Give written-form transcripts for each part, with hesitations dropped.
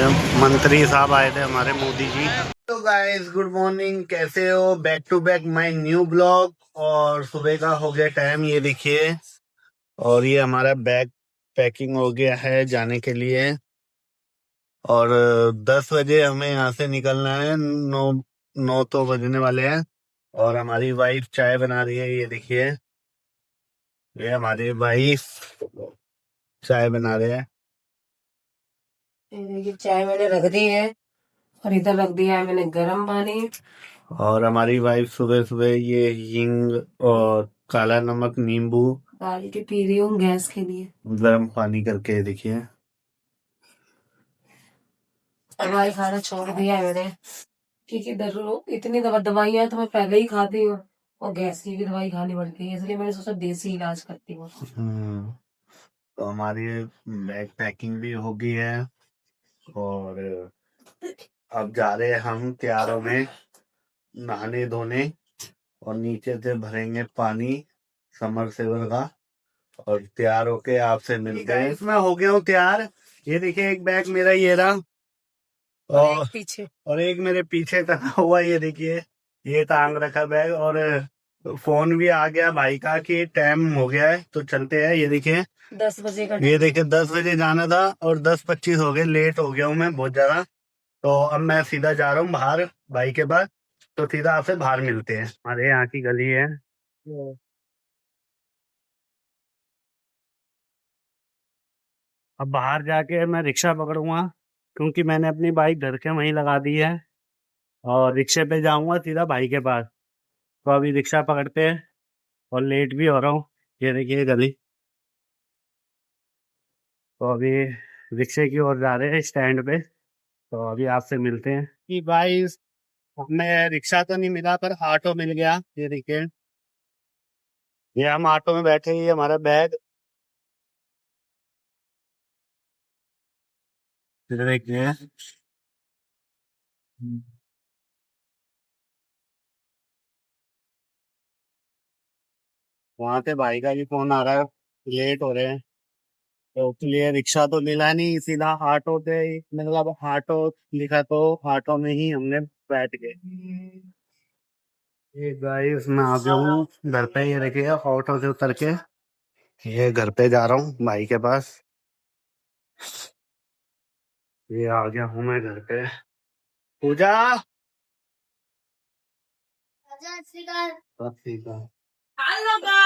मंत्री साहब आए थे हमारे, मोदी जी। तो गाइस गुड मॉर्निंग, कैसे हो? Back to back my new blog. और सुबह का हो गया टाइम, ये देखिए। और ये हमारा बैग पैकिंग हो गया है जाने के लिए। और 10 बजे हमें यहाँ से निकलना है। 9 तो बजने वाले हैं। और हमारी वाइफ चाय बना रही है, ये देखिए। ये हमारी वाइफ चाय बना रहे हैं। ये देखिए चाय मैंने रख दी है और इधर रख दिया है मैंने गर्म पानी। और हमारी वाइफ सुबह सुबह ये हींग और काला नमक नींबू डाल के पी रही हूँ गैस के लिए। गर्म पानी करके, देखिए। दवाई खाना छोड़ दिया है मैंने क्योंकि इतनी दवाइयाँ तो मैं पहले ही खाती हूँ और गैस की भी दवाई खानी पड़ती है, इसलिए मैंने सोचा देसी इलाज करती हूँ। तो हमारी बैग पैकिंग भी हो गई है। और अब जा रहे हैं हम तैयारों में नहाने धोने। और नीचे से भरेंगे पानी समरसेबल का। और तैयार होके आपसे मिलते हैं। इसमें हो गया हूँ तैयार। ये देखिए, एक बैग मेरा ये रहा। और एक मेरे पीछे टंगा हुआ, ये देखिए। ये टांग रखा बैग। और फोन भी आ गया भाई का कि टाइम हो गया है तो चलते हैं। ये देखिए 10 बजे का ये देखिए 10 बजे जाना था और 10:25 हो गए। लेट हो गया हूँ मैं बहुत ज्यादा। तो अब मैं सीधा जा रहा हूँ बाहर भाई के पास। तो सीधा आपसे बाहर मिलते हैं। हमारे यहाँ की गली है। अब बाहर जाके मैं रिक्शा पकड़ूंगा, क्योंकि मैंने अपनी बाइक घर के वहीं लगा दी है। और रिक्शे पे जाऊंगा सीधा भाई के पास। तो अभी रिक्शा पकड़ते हैं और लेट भी हो रहा हूँ। ये देखिए गली। तो अभी रिक्शे की ओर जा रहे हैं स्टैंड पे। तो अभी आपसे मिलते हैं कि भाई हमें रिक्शा तो नहीं मिला पर ऑटो मिल गया। ये देखिए, ये हम ऑटो में बैठे, ये हमारा बैग। ये देखिए। वहां से भाई का भी फोन आ रहा है, लेट हो रहे हैं। तो इसलिए रिक्शा तो मिला नहीं, सीधा ऑटो पे मतलब ऑटो लिखा तो ऑटो में ही हमने बैठ गए। ये गाइस मैं आ गया हूँ घर पे। ये देखिए ऑटो से उतर के ये घर पे जा रहा हूँ भाई के पास। ये आ गया हूँ मैं घर पे। पूजा सत श्री अकाल।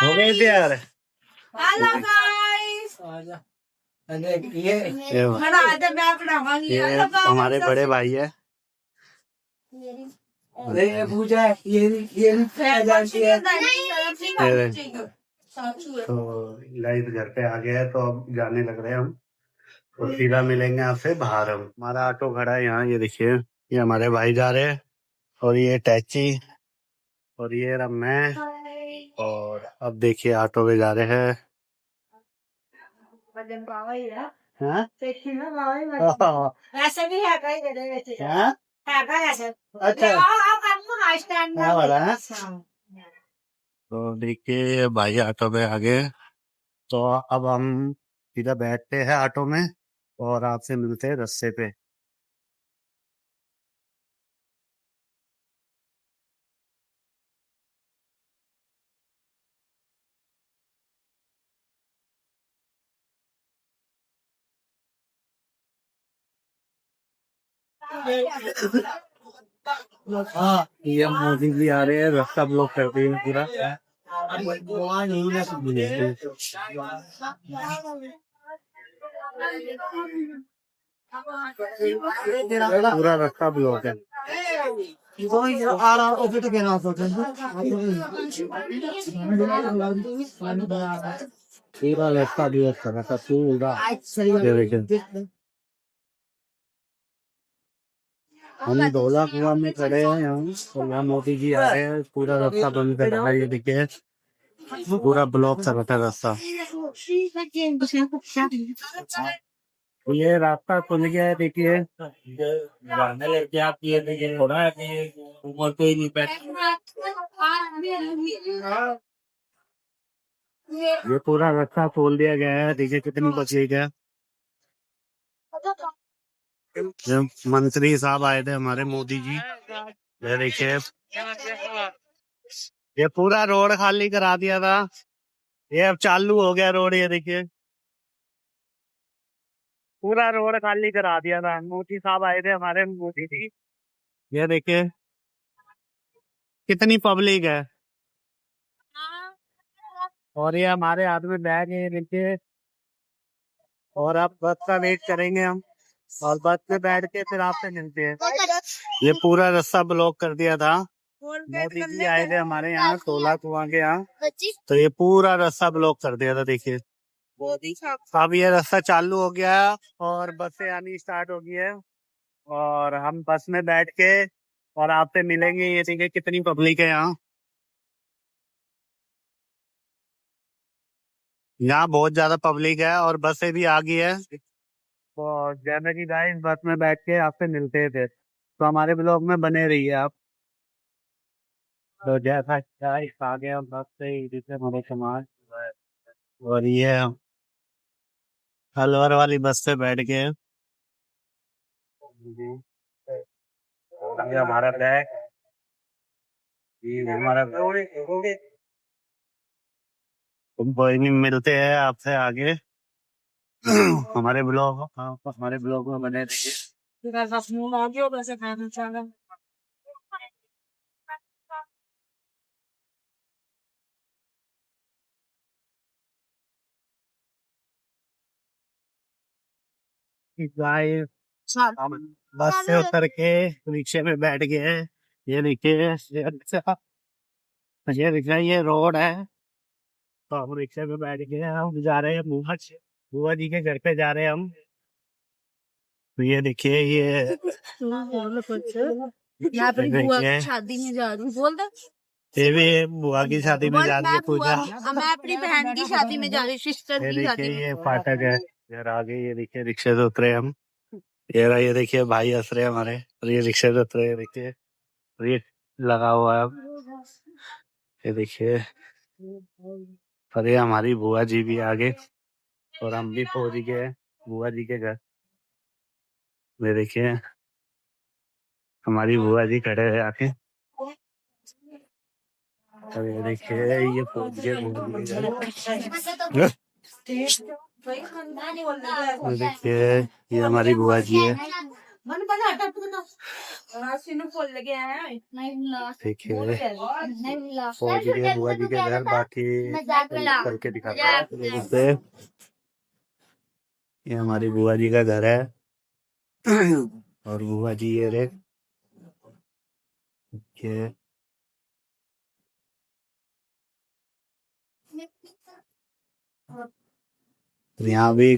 हो गए तैयार? Hello guys. ये हमारे बड़े भाई है। अरे पूजा ये तो लाइव घर पे आ गया है, तो अब जाने लग रहे हैं हम। तो सीधा मिलेंगे आपसे बाहर। हम हमारा ऑटो खड़ा है यहाँ, ये देखिए। ये हमारे भाई जा रहे हैं। और ये टैची। और ये रहा मैं। और अब देखिए ऑटो पे जा रहे हैं। हाँ? ऐसे भी है कहीं दे हाँ? ऐसे। अच्छा क्या वाला है? अच्छा तो देखिए भाई ऑटो पे आ गए। तो अब हम सीधा बैठते हैं ऑटो में और आपसे मिलते हैं रास्ते पे। हाँ, ये मोदी जी आ रहे हैं, रास्ता ब्लॉक कर दिए पूरा। पूरा रास्ता ब्लॉक है। पूरा रास्ता ब्लॉक कर रखा पूरा। ये देखिए, हम धौला कुआं में खड़े हैं यहाँ। और यहाँ मोदी जी आ रहे हैं, पूरा रास्ता बंद कर रखा है। ये देखिए पूरा ब्लॉक कर रखा है रास्ता। ये रास्ता खुल गया है, देखिए। जाने लेके आती है, लेकिन थोड़ा है कि ऊपर कोई नहीं बैठ। ये पूरा रास्ता खोल दिया गया है, देखिए कितनी बची है। जो मंत्री साहब आए थे हमारे, मोदी जी, ये देखिए ये पूरा रोड खाली करा दिया था, ये अब चालू हो गया रोड। ये देखिए पूरा रोड खाली करा दिया था, मोदी साहब आए थे हमारे, मोदी जी। ये देखिए कितनी पब्लिक है, और ये हमारे हाथ में बैग है, ये देखिए। और अब बस का वेट करेंगे हम, और बस में बैठ के फिर आपसे मिलते हैं। ये पूरा रास्ता ब्लॉक कर दिया था, मोदी जी आए थे हमारे यहाँ, 16 कुआं के यहाँ, तो ये पूरा रास्ता ब्लॉक कर दिया था। देखिए अब ये रास्ता चालू हो गया है और बसें आनी स्टार्ट हो गई है, और हम बस में बैठ के और आपसे मिलेंगे। ये देखिए कितनी पब्लिक है यहाँ, यहाँ बहुत ज्यादा पब्लिक है और बसें भी आ गई है। तो जैसे कि गाइस बस में बैठ के आपसे मिलते थे, तो हमारे ब्लॉग में बने रहिए आप। तो जैसा गाइस आ गए हम बस से, इधर से हमारे समाज, और ये हम अलवर वाली बस से बैठ गए। जी, ये हमारा बैग, ये हमारा, तुम कोई नहीं, मिलते हैं आपसे आगे। हमारे ब्लॉग में बने रहिए। गाइस हम बस से उतर के रिक्शे में बैठ गए हैं। ये देखिए ये रिक्शा, ये रोड है, तो हम रिक्शे में बैठ गए हैं, हम जा रहे हैं बुआ जी के घर पे जा रहे हैं हम। तो ये देखिए ये यहाँ पर बुआ की शादी में जा रही हूँ, बोल दे। ये भी बुआ की शादी में जा रही है पूजा। मैं अपनी बहन की शादी में जा रही हूँ, सिस्टर ये की शादी देखिए में। ये फाटक है यार, आगे ये देखिए रिक्शे से उतरे हम। ये देखिए भाई हंस रहे हमारे, और ये रिक्शे से उतरे, देखिए रेट लगा हुआ है अब। ये देखिए, और ये हमारी बुआ जी भी आगे, और हम भी पहुंच गए बुआ जी के घर। ये देखिए हमारी बुआ जी खड़े हैं आके, और ये देखिए ये पहुंच गए बुआ जी के घर। ये देखिए ये हमारी बुआ जी है, देखिए पहुंच गए बुआ जी के घर। बाकी करके दिखाते हैं, ये हमारी बुआ जी का घर है, और बुआ जी ये रे ये यहाँ भी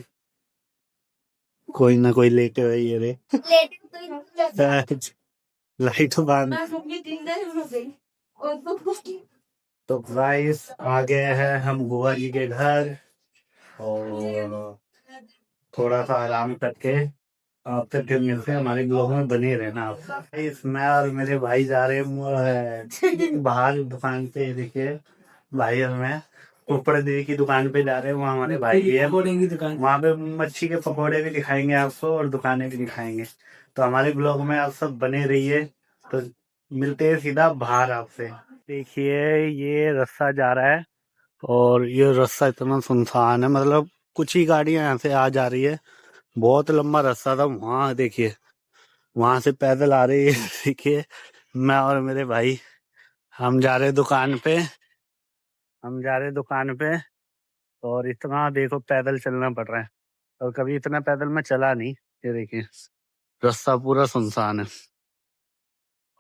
कोई ना कोई लेटे हुए, ये रे लाइट बंद। तो गाइस आ गए हैं हम बुआ जी के घर, और थोड़ा सा आराम करके आपसे फिर मिलते हैं। हमारे ब्लॉग में बने रहना आप। मैं और मेरे भाई जा रहे हैं बाहर दुकान पे। देखिए भाई और मैं ऊपर देवी की दुकान पे जा रहे हैं, वहाँ हमारे भाई भी है, वहाँ पे मच्छी के पकौड़े भी दिखाएंगे आपको, और दुकानें भी दिखाएंगे। तो हमारे ब्लॉग में आप सब बने रहिए। तो मिलते हैं सीधा बाहर आपसे। देखिए ये रास्ता जा रहा है, और ये रास्ता इतना सुनसान है, मतलब कुछ ही गाड़ियां यहाँ से आ जा रही है। बहुत लंबा रास्ता था, वहाँ देखिए वहां से पैदल आ रही है। देखिए मैं और मेरे भाई हम जा रहे दुकान पे, और इतना देखो पैदल चलना पड़ रहा है, और कभी इतना पैदल मैं चला नहीं। ये देखिए रास्ता पूरा सुनसान है,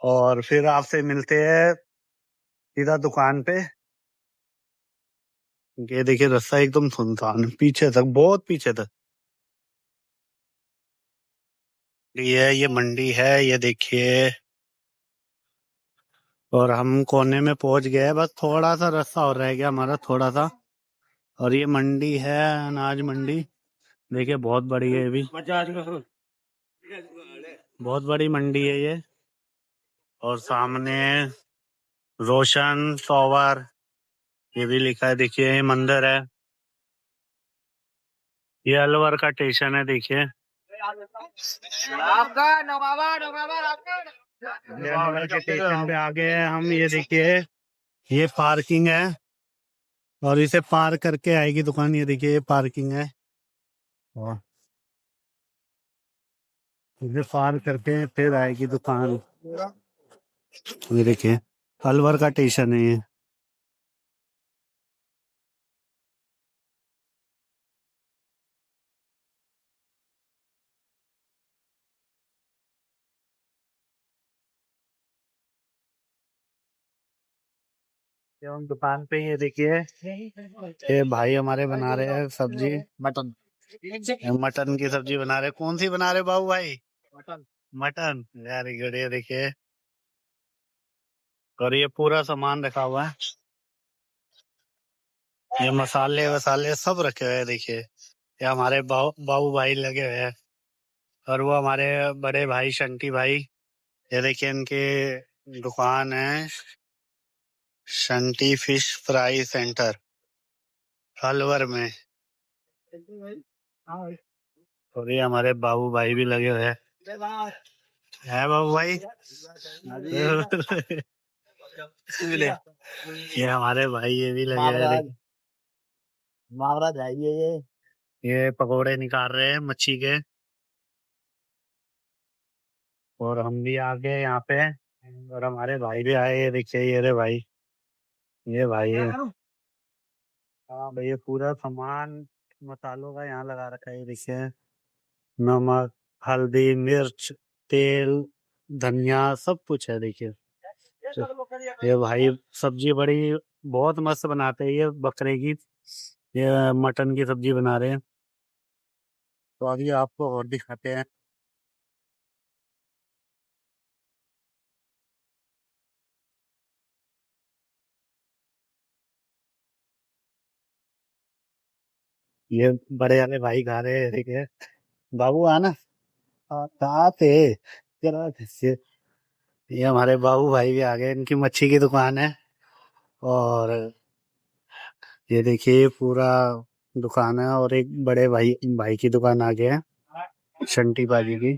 और फिर आपसे मिलते हैं सीधा दुकान पे। ये देखिए रास्ता एकदम सुनसान है, पीछे तक, बहुत पीछे तक। ये मंडी है, ये देखिए, और हम कोने में पहुंच गए, बस थोड़ा सा रास्ता और रह गया हमारा, थोड़ा सा। और ये मंडी है, अनाज मंडी, देखिए बहुत बड़ी है ये भी, बहुत बड़ी मंडी है ये। और सामने रोशन सोवर ये भी लिखा है, देखिए ये मंदिर है। ये अलवर का स्टेशन है, देखिए के स्टेशन पे आ गए हैं हम। ये देखिए, ये पार्किंग है और इसे पार करके आएगी दुकान। ये देखिए, ये पार्किंग है और इसे पार करके फिर आएगी दुकान। ये देखिए, अलवर का स्टेशन है ये। ये हम दुकान पे, ये देखिए, ये भाई हमारे बना रहे हैं सब्जी, मटन। मटन की सब्जी बना रहे। कौन सी बना रहे बाबू भाई? मटन। Mutton, very good. ये देखिए, और ये पूरा सामान रखा हुआ है। ये मसाले वसाले सब रखे हुए हैं। देखिए, ये हमारे बाबू भाई लगे हुए हैं और वो हमारे बड़े भाई शंटी भाई। ये देखिए, इनकी दुकान है Shunty fish fry centre, Alwar में। और ये हमारे बाबू भाई भी लगे हुए हैं। है बाबू भाई? ये हमारे भाई ये भी लगे हुए हैं। महाराज आइए। ये पकोड़े निकाल रहे हैं मच्छी के। और हम भी आ गए यहाँ पे और हमारे भाई भी आए। ये देखिए, ये रे भाई, ये भाई है। हाँ भाई, ये पूरा सामान मसालों का यहाँ लगा रखा है। ये देखिए, नमक, हल्दी, मिर्च, तेल, धनिया, सब कुछ है। देखिए, ये भाई सब्जी बड़ी बहुत मस्त बनाते हैं। ये बकरे की, ये मटन की सब्जी बना रहे हैं। तो अभी आपको और दिखाते हैं। ये बड़े वाले भाई खा रहे हैं। देखिए, बाबू आना। कहाँ थे? जरा ये हमारे बाबू भाई भी आ गए। इनकी मच्छी की दुकान है और ये देखिए, पूरा दुकान है। और एक बड़े भाई भाई की दुकान आ गया है, शंटी बाजी की,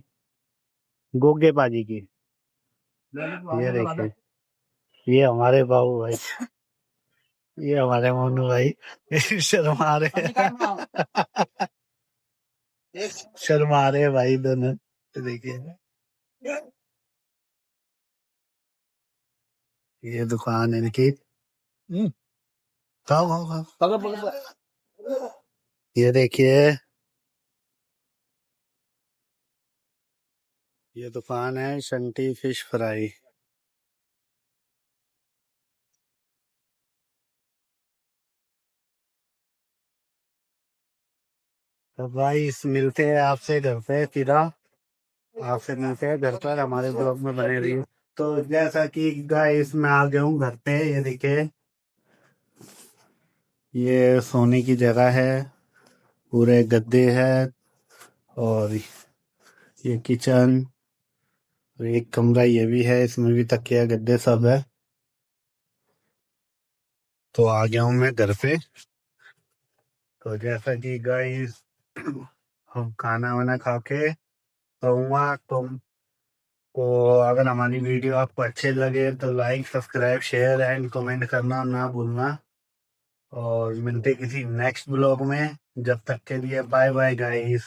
गोगे बाजी की। ये देखिए, ये हमारे बाबू भाई, ये हमारे मोनू भाई शर्मा रहे शर्मा रहे भाई दोनों। देखिए, ये दुकान है इनकी। खाओ खाओ खाओ। ये देखिए, ये दुकान है शंटी फिश फ्राई। तो भाई मिलते हैं आपसे घर पे सीधा। आपसे मिलते हैं घर पर। हमारे ब्लॉग में बने रहिए। तो जैसा कि गाइस, मैं आ गया हूँ घर पे। ये देखिए, ये सोने की जगह है, पूरे गद्दे हैं और ये किचन और एक कमरा ये भी है, इसमें भी तकिया गद्दे सब है। तो आ गया हूँ मैं घर पे। तो जैसा कि गाइस, हम खाना वाना खा के सोऊंगा। तो अगर हमारी वीडियो आपको अच्छे लगे तो like, subscribe, share and comment करना ना भूलना। और मिलते किसी नेक्स्ट ब्लॉग में। जब तक के लिए बाय बाय गाइस।